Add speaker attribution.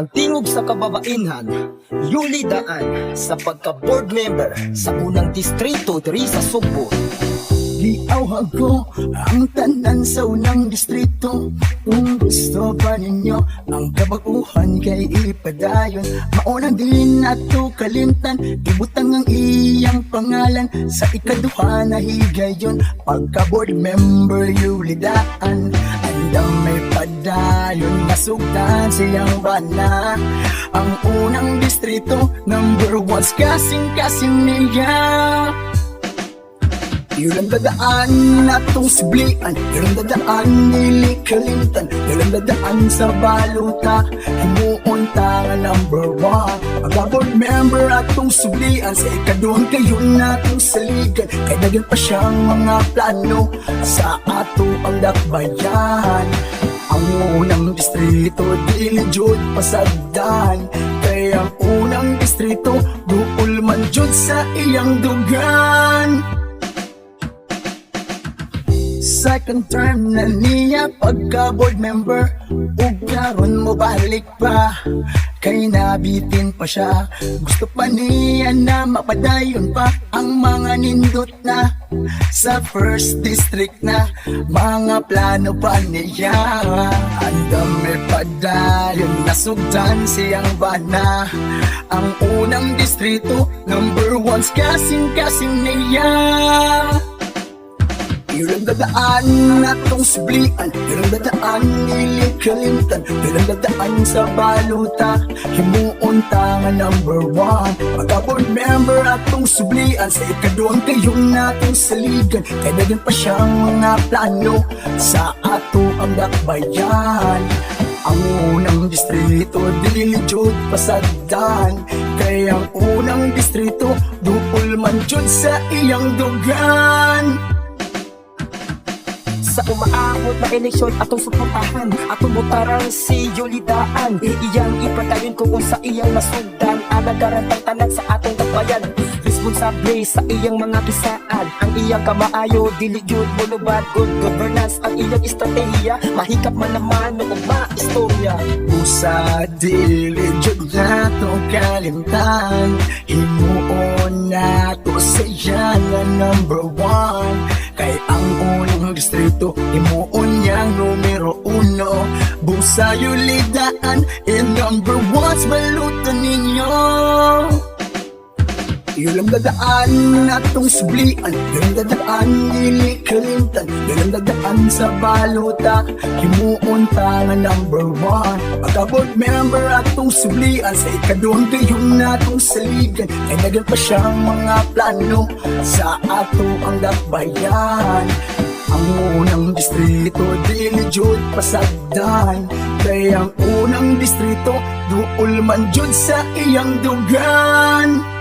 Speaker 1: Ang tingog sa kababainhan, Yuli Daan, sa pagka-board member sa unang distrito diri sa Sugbo.
Speaker 2: Giawhag ko ang tanan sa unang distrito. Kung gusto pa ninyo ang kabaguhan kay ipadayon, maunang din ato kalimtan, ibutang ang iyang pangalan sa ikaduha na higayon. Pagka-board member Yulidaan, andang may padayon nasugdan siyang bana. Ang unang distrito, number 1 kasing-kasing niya. Ilang dadaan natong sublian, ilang dadaan nilikalimtan, ilang dadaan sa baluta, himuunta nga number 1. Pagka-board member atong sublian, sa ikaduhang kayo natong saligan, kay dagan pa siyang mga plano sa ato ang dakbayan. Ang unang distrito, dili jud pasagdan, kay ang unang distrito, duol man jud sa iyang dugan. Second term na niya pagka-board member, ug karon mo balik pa, kay nabitin pa siya. Gusto pa niya na mapadayon pa ang mga nindot na sa first district na mga plano pa niya. Andam may padayon nasugdan siyang bana. Ang unang distrito, number 1 kasing-kasing niya. Ilang dadaan natong sublian, ilang dadaan nilikalimtan, ilang dadaan sa baluta, himuunta nga number 1. Pagka-board member atong sublian, sa ikaduhang kayong natong saligan, kay dagan pa siyang mga plano sa ato ang dakbayan. Ang unang distrito, dili jud pasagdan, kay ang unang distrito, duol man jud sa iyang dugan.
Speaker 1: Sa umaabot na eleksyon atong suportahan, atong botaran si Yuli Daan. Iyang ipadayon ko kung sa iyang nasugdan, anagaran ang tanan sa atong dakbayan. Responsable sa iyang mga bisaan, ang iyang kamaayo, dili jud mulubad. Good governance ang iyang estratehiya, mahikap man naman o ma-istorya.
Speaker 2: Usa dili jud nato kalimtan, himuon nato sa iya nga number 1. Kay ang unang distrito, himuon niyang numero 1. Busa Yulidaan, and number 1 balutan ninyo. Ilang dadaan natong sublian, ilang dadaan nilikalimtan, ilang dadaan sa baluta, himuunta nga number 1. Pagka-board member atong sublian, sa ikaduhang kayong natong saligan, kay dagan pa siyang mga plano sa ato ang dakbayan. Ang unang distrito, dili jud pasagdan, kay ang unang distrito, duol man jud sa iyang dugan.